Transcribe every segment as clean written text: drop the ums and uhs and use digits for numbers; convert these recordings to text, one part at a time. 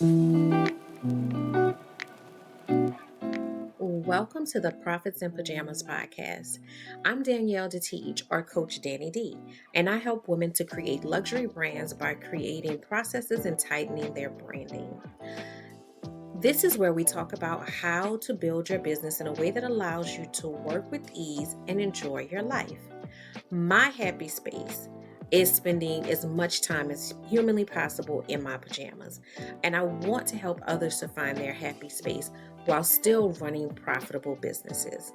Welcome to the Profits in Pajamas podcast. I'm Danielle D, or Coach Danni D, and I help women to create luxury brands by creating processes and tightening their branding. This is where we talk about how to build your business in a way that allows you to work with ease and enjoy your life. My happy space is spending as much time as humanly possible in my pajamas. And I want to help others to find their happy space while still running profitable businesses.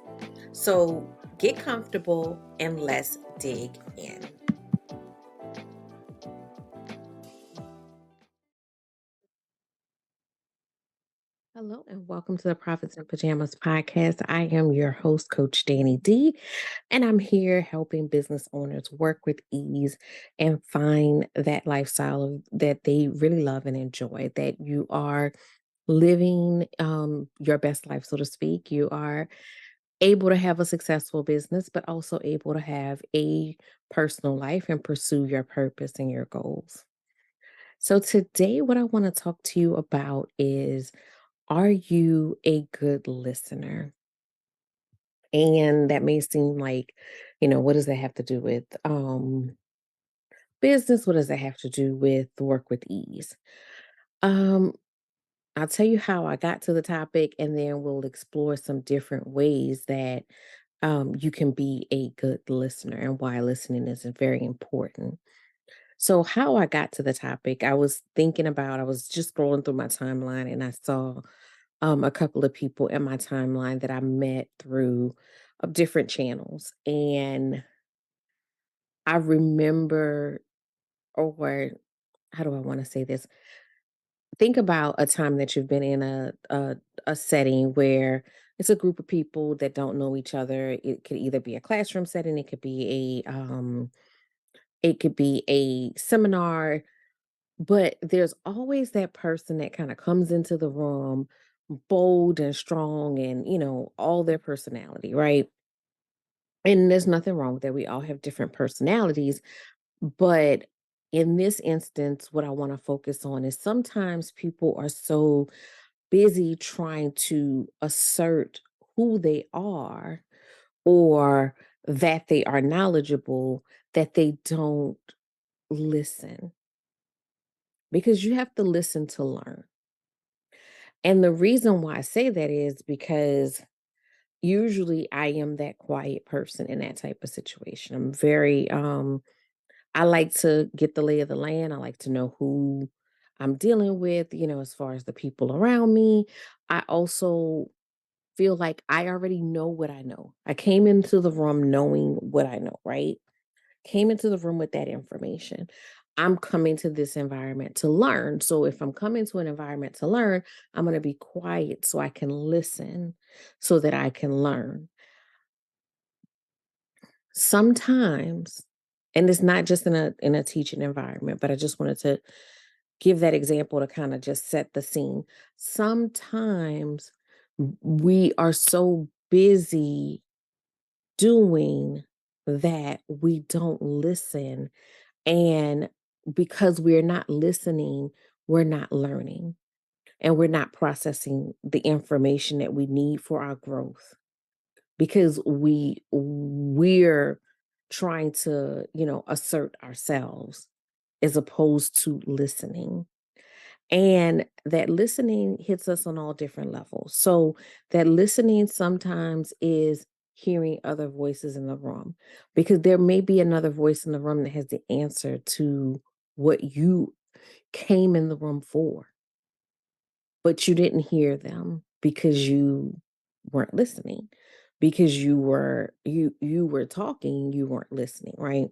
So get comfortable and let's dig in. Hello and welcome to the Profits in Pajamas podcast. I am your host, Coach Danni D, and I'm here helping business owners work with ease and find that lifestyle that they really love and enjoy, that you are living your best life, so to speak. You are able to have a successful business, but also able to have a personal life and pursue your purpose and your goals. So, today, what I want to talk to you about is, are you a good listener? And that may seem like, what does that have to do with business? What does that have to do with work with ease? Um, I'll tell you how I got to the topic, and then we'll explore some different ways that you can be a good listener and why listening is very important. So, how I got to the topic, I was just scrolling through my timeline and I saw a couple of people in my timeline that I met through different channels. And I remember, or how do I want to say this? Think about a time that you've been in a setting where it's a group of people that don't know each other. It could either be a classroom setting, it could be a seminar, but there's always that person that kind of comes into the room bold and strong and, all their personality, right? And there's nothing wrong with that. We all have different personalities. But in this instance, what I want to focus on is sometimes people are so busy trying to assert who they are or that they are knowledgeable that they don't listen, because you have to listen to learn. And the reason why I say that is because usually I am that quiet person in that type of situation. I like to get the lay of the land. I like to know who I'm dealing with, as far as the people around me. I also feel like I already know what I know. I came into the room knowing what I know, right? Came into the room with that information. I'm coming to this environment to learn. So if I'm coming to an environment to learn, I'm going to be quiet so I can listen, so that I can learn. Sometimes, and it's not just in a teaching environment, but I just wanted to give that example to kind of just set the scene. Sometimes we are so busy doing that we don't listen. And because we're not listening, we're not learning and we're not processing the information that we need for our growth, because we're trying to, assert ourselves as opposed to listening. And that listening hits us on all different levels. So that listening sometimes is hearing other voices in the room, because there may be another voice in the room that has the answer to what you came in the room for, but you didn't hear them because you weren't listening, because you were talking, you weren't listening, right?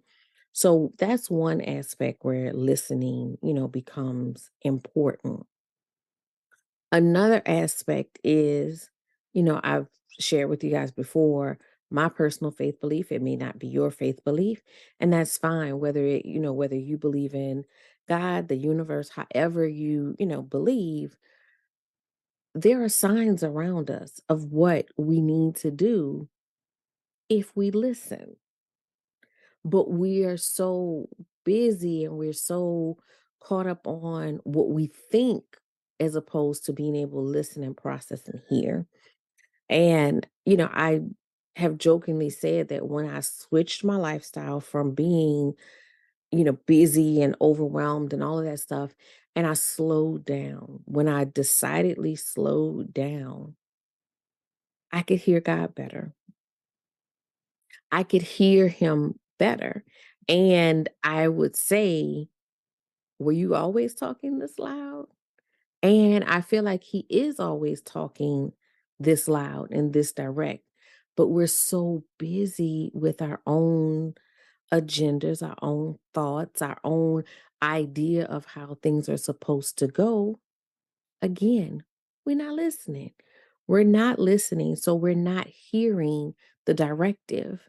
So that's one aspect where listening, becomes important. Another aspect is, I've shared with you guys before my personal faith belief. It may not be your faith belief, and that's fine. Whether you believe in God, the universe, however you believe, there are signs around us of what we need to do if we listen. But we are so busy and we're so caught up on what we think as opposed to being able to listen and process and hear. And, I have jokingly said that when I switched my lifestyle from being, busy and overwhelmed and all of that stuff, and I slowed down, when I decidedly slowed down, I could hear God better. I could hear him better. And I would say, were you always talking this loud? And I feel like he is always talking this loud and this direct, but we're so busy with our own agendas, our own thoughts, our own idea of how things are supposed to go. Again, we're not listening. We're not listening. So we're not hearing the directive.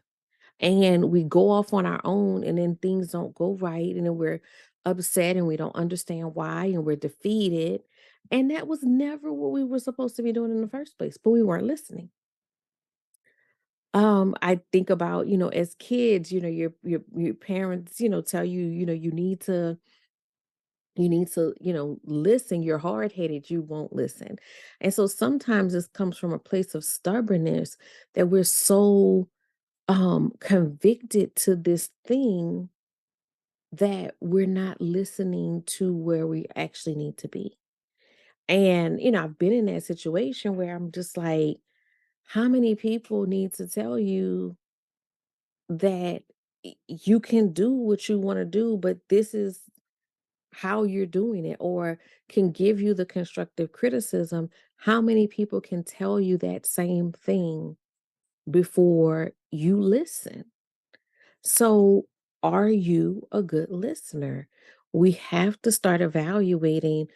And we go off on our own, and then things don't go right. And then we're upset and we don't understand why, and we're defeated. And that was never what we were supposed to be doing in the first place, but we weren't listening. I think about, as kids, your parents, tell you, you need to, listen. You're hard headed, you won't listen. And so sometimes this comes from a place of stubbornness that we're so convicted to this thing that we're not listening to where we actually need to be. And, I've been in that situation where I'm just like, how many people need to tell you that you can do what you want to do, but this is how you're doing it, or can give you the constructive criticism? How many people can tell you that same thing before you listen? So, are you a good listener? We have to start evaluating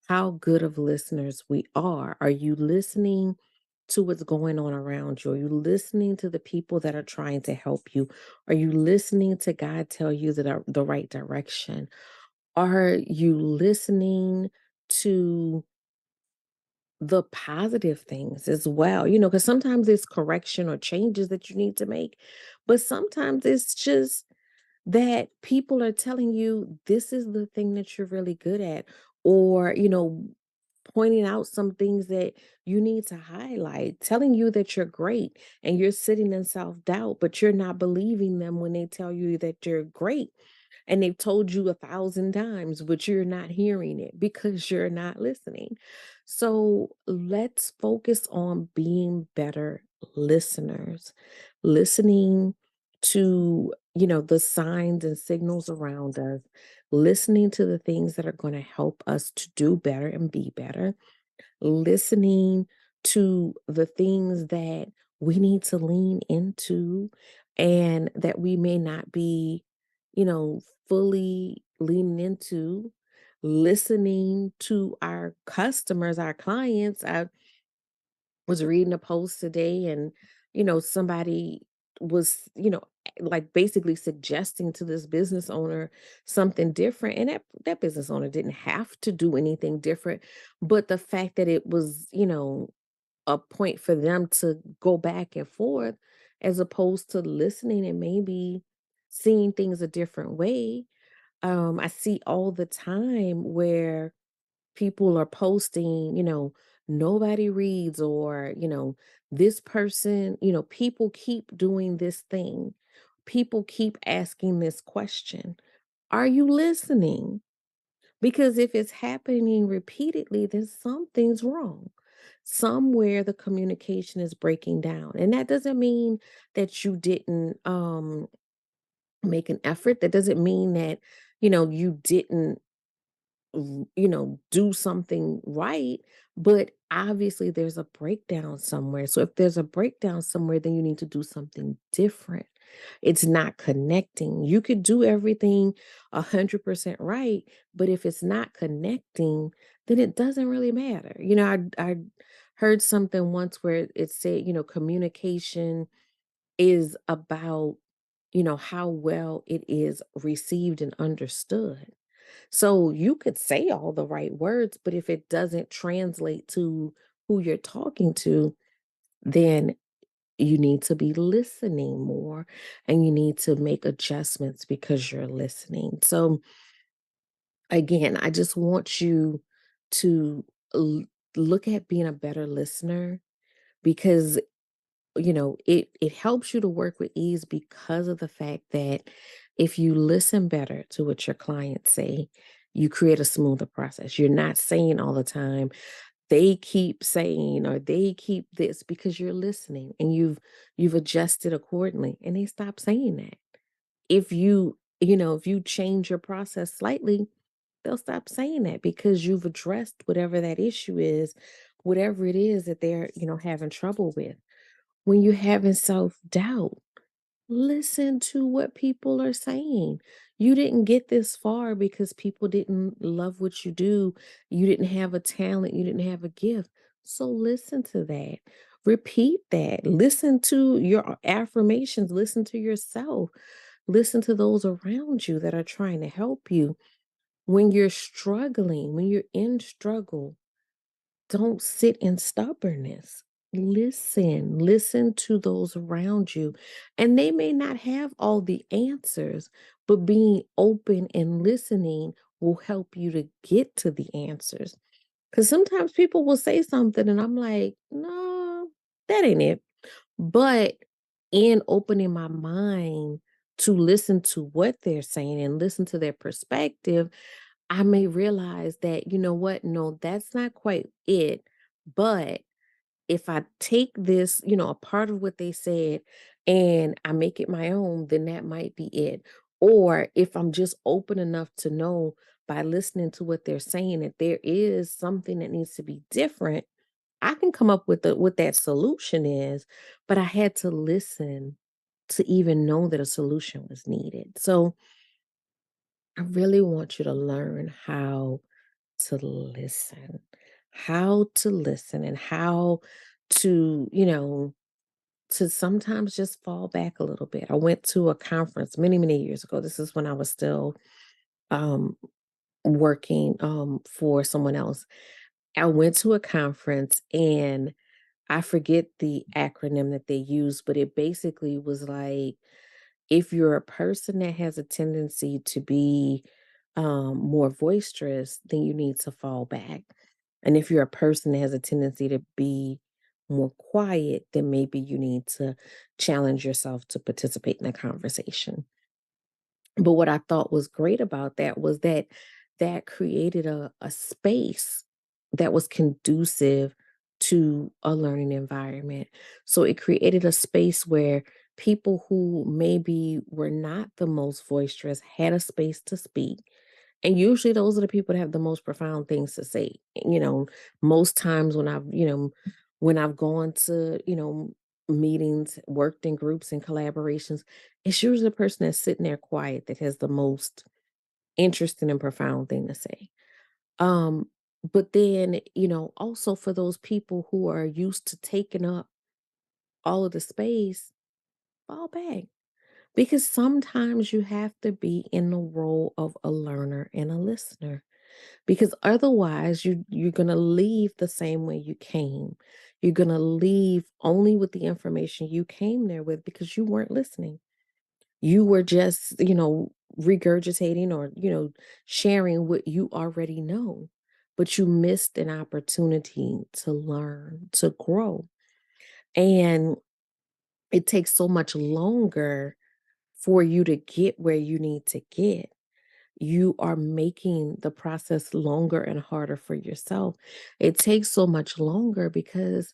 how good of listeners we are. Are you listening to what's going on around you? Are you listening to the people that are trying to help you? Are you listening to God tell you the right direction? Are you listening to the positive things as well? Because sometimes it's correction or changes that you need to make, but sometimes it's just that people are telling you this is the thing that you're really good at, or, pointing out some things that you need to highlight, telling you that you're great, and you're sitting in self-doubt, but you're not believing them when they tell you that you're great. And they've told you 1,000 times, but you're not hearing it because you're not listening. So let's focus on being better listeners, listening to, the signs and signals around us, listening to the things that are going to help us to do better and be better, listening to the things that we need to lean into and that we may not be, fully leaning into, listening to our customers, our clients. I was reading a post today, and somebody was, like basically suggesting to this business owner something different, and that business owner didn't have to do anything different, but the fact that it was, a point for them to go back and forth as opposed to listening and maybe seeing things a different way. I see all the time where people are posting, nobody reads, or, this person, people keep doing this thing. People keep asking this question. Are you listening? Because if it's happening repeatedly, then something's wrong. Somewhere the communication is breaking down. And that doesn't mean that you didn't make an effort. That doesn't mean that, you didn't do something right, but obviously there's a breakdown somewhere. So if there's a breakdown somewhere, then you need to do something different. It's not connecting. You could do everything 100% right, but if it's not connecting, then it doesn't really matter. I heard something once where it said, communication is about, how well it is received and understood. So you could say all the right words, but if it doesn't translate to who you're talking to, then you need to be listening more, and you need to make adjustments because you're listening. So again, I just want you to l look at being a better listener because, it helps you to work with ease because of the fact that if you listen better to what your clients say, you create a smoother process. You're not saying all the time, "They keep saying," or "They keep this," because you're listening and you've adjusted accordingly, and they stop saying that. If you change your process slightly, they'll stop saying that because you've addressed whatever that issue is, whatever it is that they're, having trouble with. When you're having self-doubt, listen to what people are saying. You didn't get this far because people didn't love what you do. You didn't have a talent, you didn't have a gift. So listen to that. Repeat that. Listen to your affirmations, listen to yourself. Listen to those around you that are trying to help you. When you're struggling, when you're in struggle, don't sit in stubbornness. Listen to those around you. And they may not have all the answers, but being open and listening will help you to get to the answers. Because sometimes people will say something, and I'm like, no, that ain't it. But in opening my mind to listen to what they're saying and listen to their perspective, I may realize that, you know what? No, that's not quite it. But if I take this, a part of what they said and I make it my own, then that might be it. Or if I'm just open enough to know by listening to what they're saying that there is something that needs to be different, I can come up with what that solution is, but I had to listen to even know that a solution was needed. So I really want you to learn how to listen and how to, to sometimes just fall back a little bit. I went to a conference many, many years ago. This is when I was still um, working for someone else. I went to a conference and I forget the acronym that they use, but it basically was like if you're a person that has a tendency to be more boisterous, then you need to fall back. And if you're a person that has a tendency to be more quiet, then maybe you need to challenge yourself to participate in a conversation. But what I thought was great about that was that that created a space that was conducive to a learning environment. So it created a space where people who maybe were not the most boisterous had a space to speak. And usually those are the people that have the most profound things to say. Most times when I've gone to, meetings, worked in groups and collaborations, it's usually the person that's sitting there quiet that has the most interesting and profound thing to say. Um, but then, also for those people who are used to taking up all of the space, fall back. Because sometimes you have to be in the role of a learner and a listener. Because otherwise you're gonna leave the same way you came. You're gonna leave only with the information you came there with because you weren't listening. You were just, regurgitating or, sharing what you already know, but you missed an opportunity to learn, to grow. And it takes so much longer for you to get where you need to get. You are making the process longer and harder for yourself. It takes so much longer because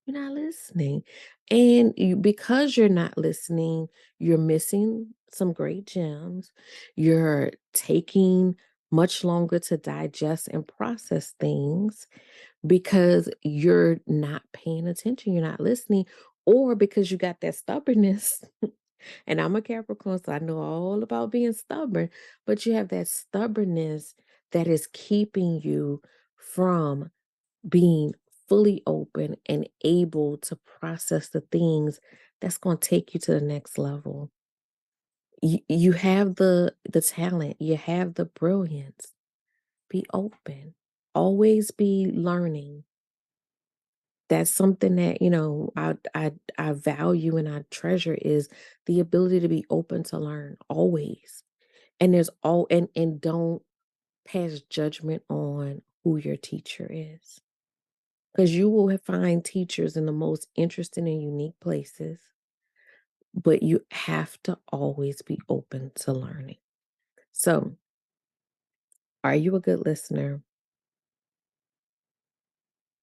you're not listening. Because you're not listening, you're missing some great gems. You're taking much longer to digest and process things because you're not paying attention, you're not listening, or because you got that stubbornness. And I'm a Capricorn, so I know all about being stubborn, but you have that stubbornness that is keeping you from being fully open and able to process the things that's going to take you to the next level. You have the talent, you have the brilliance. Be open. Always be learning. That's something that, I value and I treasure is the ability to be open to learn always. And there's all and don't pass judgment on who your teacher is. Because you will find teachers in the most interesting and unique places, but you have to always be open to learning. So, are you a good listener?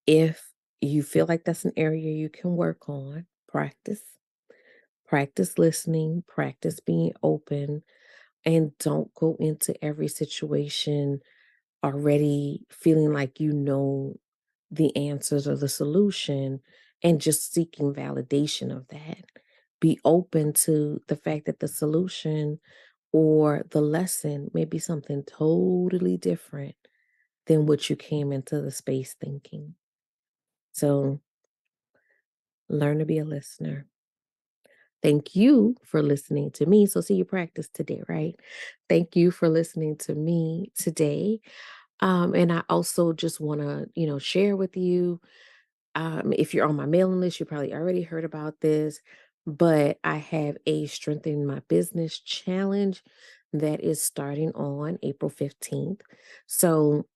If you feel like that's an area you can work on, practice. Practice listening, practice being open, and don't go into every situation already feeling like you know the answers or the solution and just seeking validation of that. Be open to the fact that the solution or the lesson may be something totally different than what you came into the space thinking. So learn to be a listener. Thank you for listening to me. So, see, you practice today, right? Thank you for listening to me today. And I also just want to, share with you. If you're on my mailing list, you probably already heard about this, but I have a Strengthen My Business challenge that is starting on April 15th. So,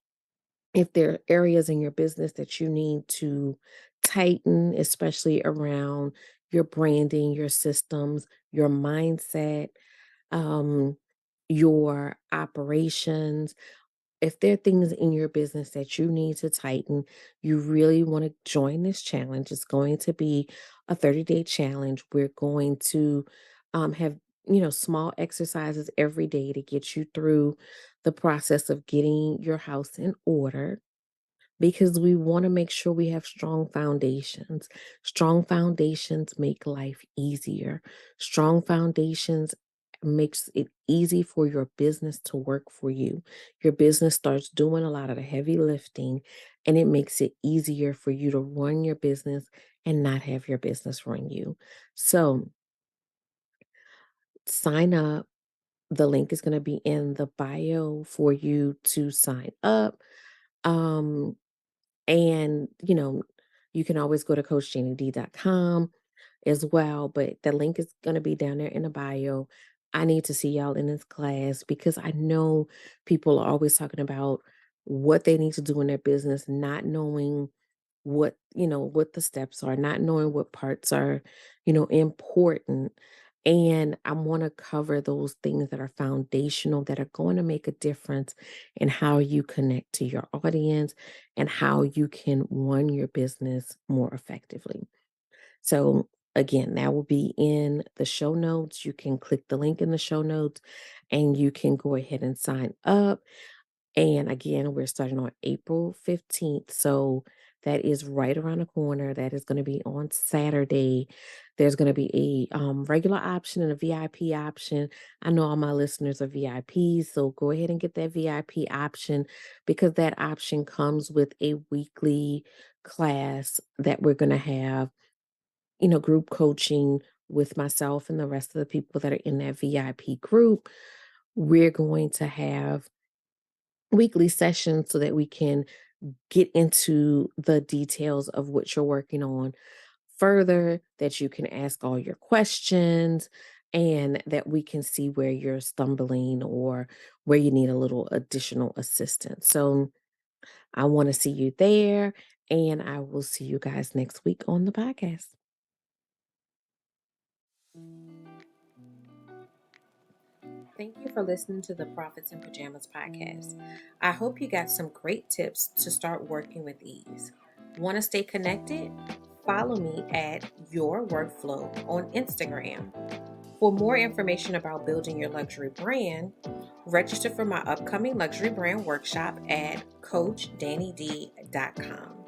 if there are areas in your business that you need to tighten, especially around your branding, your systems, your mindset, um, your operations, if there are things in your business that you need to tighten, you really want to join this challenge. It's going to be a 30-day challenge. We're going to have, small exercises every day to get you through the process of getting your house in order because we want to make sure we have strong foundations. Strong foundations make life easier. Strong foundations makes it easy for your business to work for you. Your business starts doing a lot of the heavy lifting and it makes it easier for you to run your business and not have your business run you. So, sign up. The link is going to be in the bio for you to sign up. Um And, you can always go to coachdannid.com as well, but the link is going to be down there in the bio. I need to see y'all in this class because I know people are always talking about what they need to do in their business, not knowing what the steps are, not knowing what parts are, important. And I want to cover those things that are foundational that are going to make a difference in how you connect to your audience and how you can run your business more effectively. So, again, that will be in the show notes. You can click the link in the show notes and you can go ahead and sign up. And again, we're starting on April 15th. So that is right around the corner. That is going to be on Saturday. There's going to be a regular option and a VIP option. I know all my listeners are VIPs, so go ahead and get that VIP option because that option comes with a weekly class that we're going to have, group coaching with myself and the rest of the people that are in that VIP group. We're going to have weekly sessions so that we can get into the details of what you're working on further, that you can ask all your questions, and that we can see where you're stumbling or where you need a little additional assistance. So I want to see you there, and I will see you guys next week on the podcast. Thank you for listening to the Profits in Pajamas podcast. I hope you got some great tips to start working with ease. Want to stay connected? Follow me at Your Workflow on Instagram. For more information about building your luxury brand, register for my upcoming luxury brand workshop at coachdannid.com.